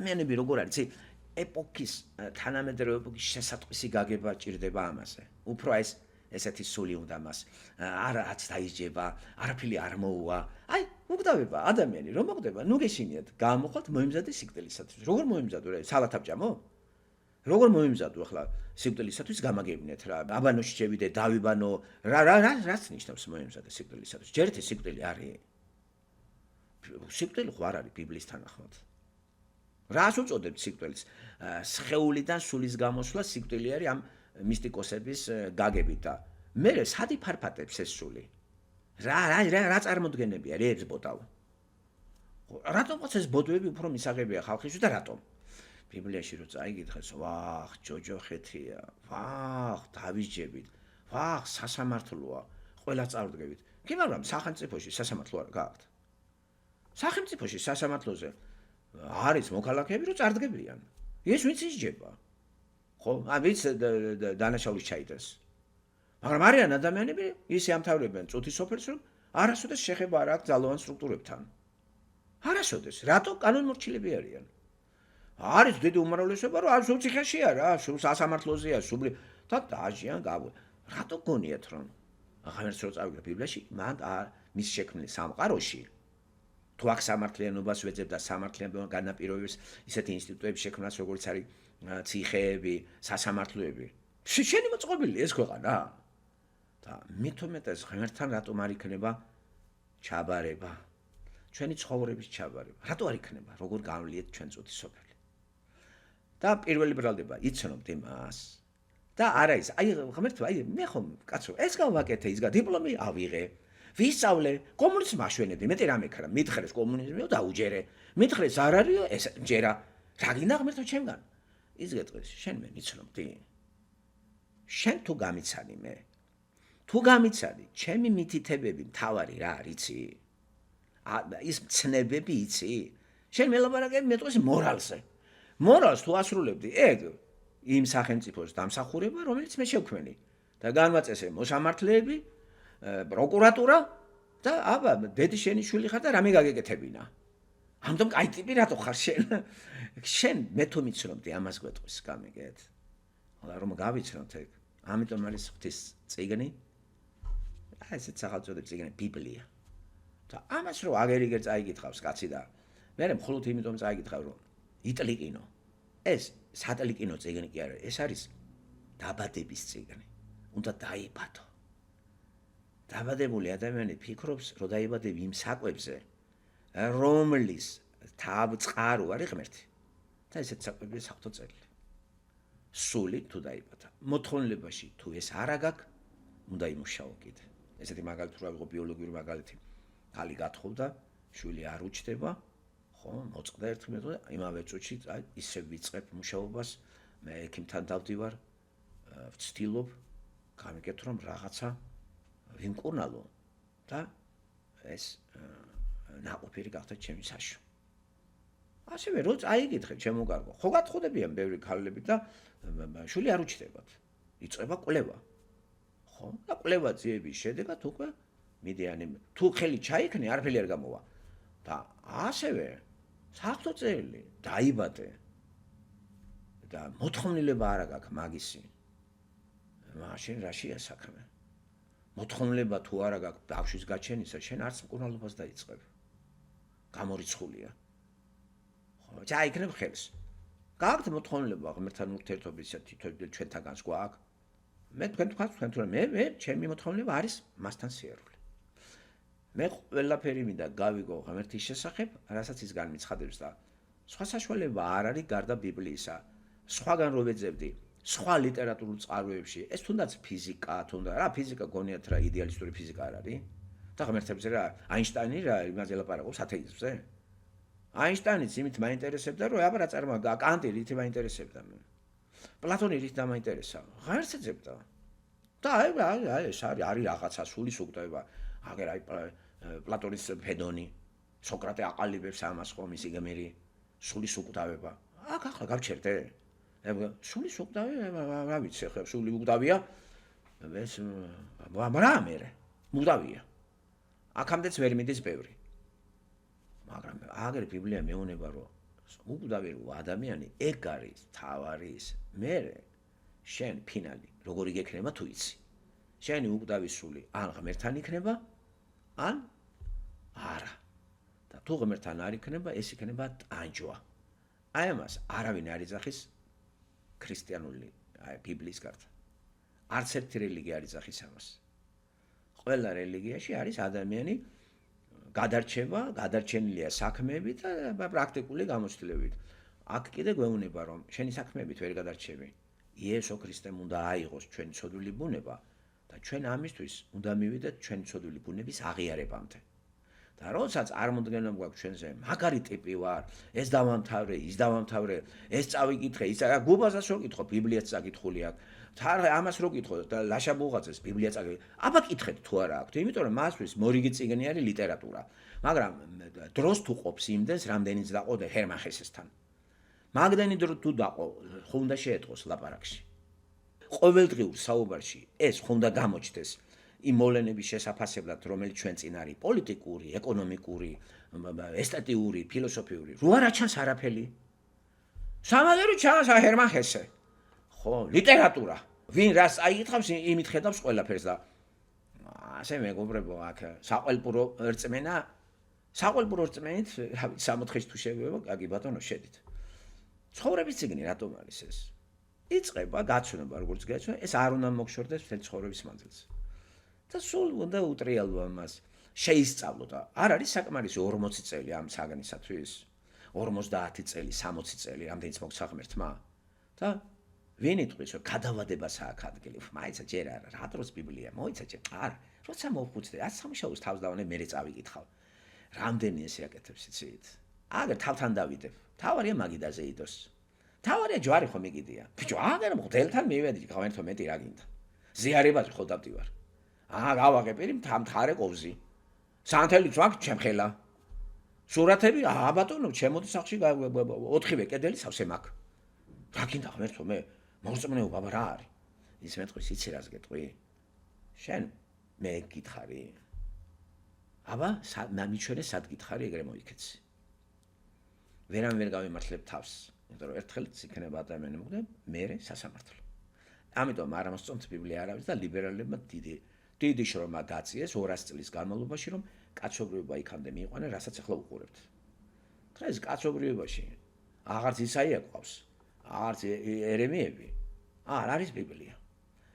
ადამიანები როგორ არის, ეპოქის თანამედროვე ეპოქის შესატყვისი გაგება ჭირდება ამაზე. უფრო ესეთი სული უნდა მას არაც დაიჯება, არაფერი არ მოუვა. აი, უგდავება ადამიანი, რომ მოხდება, ნუ გეშინიათ, გამოხვალთ მოიმზადე სიკვდილისათვის. როგორ მოიმზადო რა, სალათაბჭამო? როგორ მოიმზადო ახლა სიკვდილისათვის გამაგებინეთ რა. აბანოში შევიდე, დავიბანო, რაც ნიშნავს მოიმზადე სიკვდილისათვის? ჯერეთი სიკვდილი არის. სიკვდილი ხო არ არის ბიბლიის თანახმად. რას უწოდებთ სიკვდილს? სხეულიდან სულის გამოსვლა სიკვდილი არის ამ მისტიკოსების გაგებით და მე სად იფარფატებს ეს სული? რა წარმოდგენებია რეებს ბოდავ? რატომაც ეს ბოდვები უფრო მისაღებია ხალხისთვის და რატომ? ბიბლიაში რო წაიგითხეს, ვახ, ჯოჯოხეთია, ვახ, დავიჯებით, ვახ, სასამართლოა, ყველა წარდგებით. კი მაგრამ სახელმწიფოში სასამართლო არ გააქვთ. სახელმწიფოში სასამართლოზე არის მოქალაქეები, რომ წარდგებიან. ეს ვინც ისჯება? ხო, ვინც დანაშაულის ჩაიდეს. მაგრამ არიან ადამიანები, ისე ამთავრებენ წუთის სოფელს, რომ არასოდეს შეხება არ აქვს ძალოვან სტრუქტურებთან. არასოდეს, რატო კანონმორჩილები არიან? არის დიდი უმრავლესობა, რომ სულ ციხეშია რა, სულ სასამართლოზეა, სულ და დააჟიან გავ. რატო გონიათ რომ აღარც რო წავიდა ბიბლიაში, მან მის შექმნილ სამყაროში თუ აქ სამართლიანობას ვეძებ და სამართლიანობა განაპირობებს ისეთი ინსტიტუტების შექმნას, როგორც არის ციხეები, სასამართლოები. შენი მოწყობილი ეს ქვეყანა. და მithumetes ღმერთთან რატომ არ იქნება ჩაბარება? ჩვენი ცხოვრების ჩაბარება. რატო არ იქნება? როგორ გავლიეთ ჩვენ წუთის სოფელი? და პირველი ბრალდება იცნობთ იმას. და არა ის, აი ღმერთო, აი მე ხომ კაცო, ეს გავაკეთე, ის დიპლომი ავიღე. ვისწავლე, კომუნიზმს მაშვენებდი, მეტი რამე ქრა, მითხრეს კომუნიზმიო დაუჯერე. მითხრეს არ არისო, ეს ჯერა. რა გინდა ღმერთო ჩემგან? ის გეტყვის, შენ მე იცნობდი. შენ თუ გამიცანი მე. თუ გამიცანი, ჩემი მითითებები მთავარი რა არიცი? ის მცნებები იცი? შენ მელაპარაკები მეტყვის მორალზე. მორალს თუ ასრულებდი, ეგ იმ სახელმწიფოს დამსახურება, რომელიც მე შევქმენი. და განვაწესე მოსამართლეები, პროკურატურა და აბა დედი შენი შვილი ხარ და რამე გაგეკეთებინა. ამიტომ კაი ტიპი რატო ხარ შენ? შენ მე თუ მიცნობდი ამას გვეტყვის გამიგეთ. ხოლმე რომ გავიცნობთ ეგ. ამიტომ არის ღვთის წიგნი. აი ესეც სახელწოდებს წიგნი ბიბლია. და ამას რო აგერიგერ წაიგითხავს კაცი და მე მხოლოდ იმიტომ წაიგითხავ რომ იტლიკინო. ეს სატლიკინო წიგნი კი არა, ეს არის დაბადების წიგნი. უნდა დაიბადო. დაბადებული ადამიანი ფიქრობს, რომ დაიბადები იმ საკვებზე, რომლის თავწყარო არის ღმერთი. და ესეც საკვებია საღვთო წერილი. სული თუ დაიბადა, მოთხოვნილებაში თუ ეს არა გაქვს, უნდა იმუშაო კიდე. ესეთი მაგალითი რა ვიღო ბიოლოგიური მაგალითი. ხალი გათხოვდა, შვილი არ უჩდება, ხო, მოწყდა ერთმანეთს და იმავე წუთში ისე ვიწყებ მუშაობას, მე ექიმთან დავდივარ, ვცდილობ, გამიგეთ რომ რაღაცა ვიმკურნალო და ეს ნაყოფიერი გახდა ჩემი საშო. ასევე რო წაიგითხე ჩემო კარგო, ხო გათხოვდებიან ბევრი ქალები და შვილი არ უჩდებათ. იწყება კვლევა. ხო, და კვლევა ძიების შედეგად უკვე მიდიანი თუ ხელი ჩაიქნე, არაფერი არ გამოვა. და ასევე საღვთო წერილი დაიბადე და მოთხოვნილება არა გაქვს მაგისი. მაშინ რაშია საქმე? მოთხოვნილება თუ არა გაქვს ბავშვის გაჩენისა, შენ არც მკურნალობას დაიწყებ. გამორიცხულია. ხო, ჩაიქნებ ხელს. გაქვთ მოთხოვნილება ღმერთთან ურთიერთობისა თითოეულ ჩვენთაგანს გვაქვს. მე თქვენ თქვენ თუ მე ჩემი მოთხოვნილება არის მასთან სიარული. მე ყველაფერი მინდა გავიგო ღმერთის შესახებ, რასაც ის განმიცხადებს და სხვა საშუალება არ არის გარდა ბიბლიისა. სხვაგან რო ვეძებდი, სხვა ლიტერატურულ წყაროებში, ეს თუნდაც ფიზიკა, თუნდაც რა ფიზიკა გონიათ რა იდეალისტური ფიზიკა არ არის? და ღმერთებზე რა აინშტაინი რა იმაზე ლაპარაკობს ათეიზმზე? აინშტაინიც იმით მაინტერესებდა, რომ აბა რა წარმოა კანტი რით მაინტერესებდა მე. პლატონი რით დამაინტერესა? ღმერთს ეძებდა. და აი ეს არის რაღაცა სულის უგდება. აგერ აი პლატონის ფედონი, სოკრატე აყალიბებს ამას ხო მისი გმირი. სულის უკდავება. აქ ახლა გავჩერდე. სულის უკდავება, რა ვიცი, ხა სული უკდავია. ეს რა მერე? უკდავია. აქამდეც ვერ მიდის ბევრი. მაგრამ აგერ ბიბლია მეუბნება, რომ უკდავი ადამიანი ეგ არის თავარის მერე შენ ფინალი როგორი გექნება თუ იცი. შენი უკდავი სული ან ღმერთთან იქნება, ან არა. და თუ ღმერთთან არ იქნება, ეს იქნება ტანჯვა. აი ამას არავინ არ იძახის ქრისტიანული ბიბლიის გარდა. არც ერთი რელიგია არ იძახის ამას. ყველა რელიგიაში არის ადამიანი გადარჩება, გადარჩენილია საქმეებით და პრაქტიკული გამოცდილებით. აქ კიდე გვეუბნება, რომ შენი საქმეებით ვერ გადარჩები. იესო ქრისტემ უნდა აიღოს ჩვენი ცოდვილი ბუნება და ჩვენ ამისთვის უნდა მივიდეთ ჩვენი ცოდვილი ბუნების აღიარებამდე. და როდესაც წარმოდგენა გვაქვს ჩვენზე, მაგარი ტიპი ვარ, ეს დავამთავრე, ის დავამთავრე, ეს წავიკითხე, ის გუბაზას რო კითხო, ბიბლიაც წაკითხული აქვს. თარღე ამას რო კითხო და ლაშა ბუღაძეს ბიბლია წაკითხე. აბა კითხეთ თუ არა აქვს, იმიტომ რომ მასთვის მორიგი წიგნი არის ლიტერატურა. მაგრამ დროს თუ ყოფს იმდენს, რამდენიც დაყო ჰერმან ჰესესთან. მაგდენი დრო თუ დაყო, ხო უნდა შეეტყოს ლაპარაკში. ყოველდღიურ საუბარში ეს ხო უნდა გამოჩნდეს იმ მოვლენების შესაფასებლად, რომელიც ჩვენ წინ არის, პოლიტიკური, ეკონომიკური, ესთეტიური, ფილოსოფიური. რო არ აჩანს არაფერი. სამაგერო ჩანს ჰერმან ჰესე. ხო, ლიტერატურა. ვინ რას აიკითხავს, იმით ხედავს ყველაფერს და ასე მეგობრებო, აქ საყელპურო რწმენა, საყელპურო რწმენით, რა ვიცი, 64-ის თუ შევიო, აგი ბატონო, შედით. ცხოვრების ციგნი რატომ არის ეს? იწყება გაცნობა, როგორც გაცნობა, ეს არ უნდა მოგშორდეს მთელი ცხოვრების მანძილზე. და სულ უნდა უტრიალო ამას შეისწავლო და არ არის საკმარისი 40 წელი ამ საგანისათვის, 50 წელი, 60 წელი, ამდენიც მოგცა ღმერთმა. და ვინ იტყვის, რომ გადავადებას აქვს ადგილი? მაიცა ჯერ არა, რა დროს ბიბლია, მოიცა ჯერ. არა, როცა მოვხუცდე, რაც სამშაბლოს თავს დავანე, მე წავიკითხავ. რამდენი ესე აკეთებს იცით? აგერ თავთან დავიდებ. თავარია მაგიდაზე იდოს. თავარია ჯვარი ხომ იგიდია. ბიჭო, აგერ მღვდელთან მივედი, ღმერთო მეტი რა გინდა. ზიარებაზე ხო დავდივარ. გავაღე პირი მთარე ყოვზი. სანთელიც ვაქვს ჩემხელა. სურათები, ბატონო, ჩემოდი სახში 4-ვე კედელი სავსე მაქვს. რა გინდა ღმერთო მე? მორწმუნეობა რა არის? ის მეტყვის, იცი რას გეტყვი? შენ მე გითხარი. აბა, მიჩვენე სად გითხარი, ეგრე მოიქეცი. ვერამ ვერ გავიმართლებ თავს, იმიტომ რომ ერთხელ იქნება ადამიანი მოგდა, მერე სასამართლო. ამიტომ არ მოსწონთ ბიბლია არავის და ლიბერალებმა დიდი შრომა დაწიეს 200 წლის განმავლობაში, რომ კაცობრიობა იქამდე მიიყვანენ, რასაც ახლა უყურებთ. დღეს კაცობრიობაში აღარც ისაია ყავს, აღარც ერემიები, არ არის ბიბლია.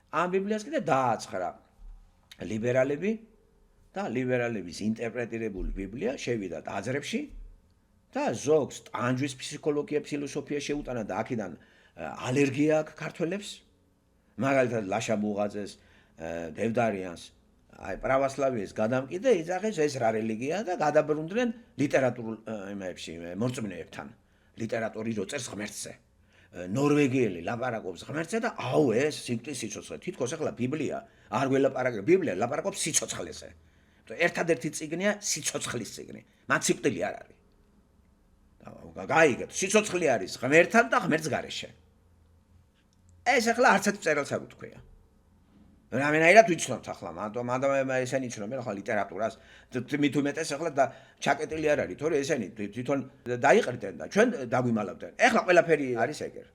ამ ბიბლიას კიდე დააცხრა ლიბერალები და ლიბერალების ინტერპრეტირებული ბიბლია შევიდა ტაძრებში და ზოგს ტანჯვის ფსიქოლოგია, ფილოსოფია შეუტანა და აქედან ალერგია აქვს ქართველებს. მაგალითად ლაშა ბუღაძეს, დევდარიანს, აი პრავოსლავიეს გადამკიდე იძახეს ეს რა რელიგიაა და გადაბრუნდნენ ლიტერატურულ იმებში მორწმუნეებთან. ლიტერატორი რო წერს ღმერთზე. ნორვეგიელი ლაპარაკობს ღმერთზე და აუ ეს სიკვდილის სიცოცხლე. თითქოს ახლა ბიბლია არ გველაპარაკებს, ბიბლია ლაპარაკობს სიცოცხლეზე. ერთადერთი წიგნია სიცოცხლის წიგნი. მან სიკვდილი არ არის. გაიგეთ, სიცოცხლე არის ღმერთთან და ღმერთს გარეშე. ეს ახლა არც ერთ წერილს არ უთქვია. რამენაირად ვიცნობთ ახლა, მანდ ესენი იცნობენ ახლა ლიტერატურას, მით უმეტეს ახლა და ჩაკეტილი არ არის, თორე ესენი თვითონ დაიყრდნენ და ჩვენ დაგვიმალავდნენ. ახლა ყველაფერი არის ეგერ.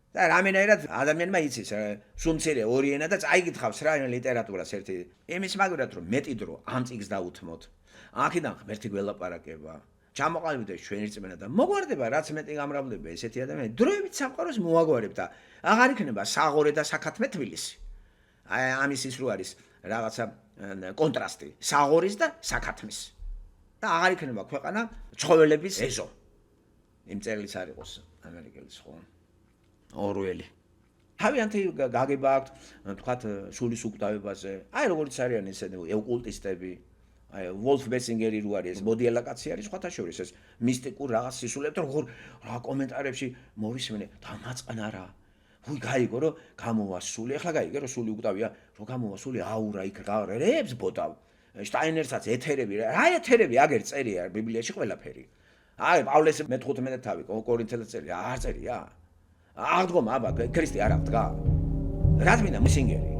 და რამენაირად ადამიანმა იცის, სუმცირე ორი ენა და წაიგითხავს რა ლიტერატურას ერთი. იმის მაგურად რომ მეტი დრო ამ წიგს დაუთმოთ. აქედან ღმერთი გველაპარაკება. ჩამოყალიბდეს ჩვენი რწმენა და მოგვარდება რაც მეტი გამრავლება ესეთი ადამიანი დროებით სამყაროს მოაგვარებ და აღარ იქნება საღორე და საქათმე თბილისი. აი ამის ის რო არის რაღაცა კონტრასტი საღორის და საქათმის. და აღარ იქნება ქვეყანა ცხოველების ეზო. იმ წერილიც არ იყოს ამერიკელის ხო? ორველი. თავიანთი გაგება აქვს თქვათ სულის უკდავებაზე. აი როგორც არიან ესენი ოკულტისტები. აი ვოლფ ბესინგერი რო არის, მოდიელა კაცი არის სხვათა შორის ეს მისტიკურ რაღაც სისულებს როგორ რა კომენტარებში მოვისმენე და მაწყნა რა. ვი გაიგო რომ გამოვა სული, ახლა გაიგე რომ სული უკდავია, რომ გამოვა სული აურა იქ რებს ბოდავ. შტაინერსაც ეთერები რა ეთერები აგერ წერია ბიბლიაში ყველაფერი. აი პავლეს მე-15 თავი კორინთელებს წერია, არ წერია? აღდგომა აბა ქრისტე არ აღდგა? რა თქმა უნდა, მისინგერი.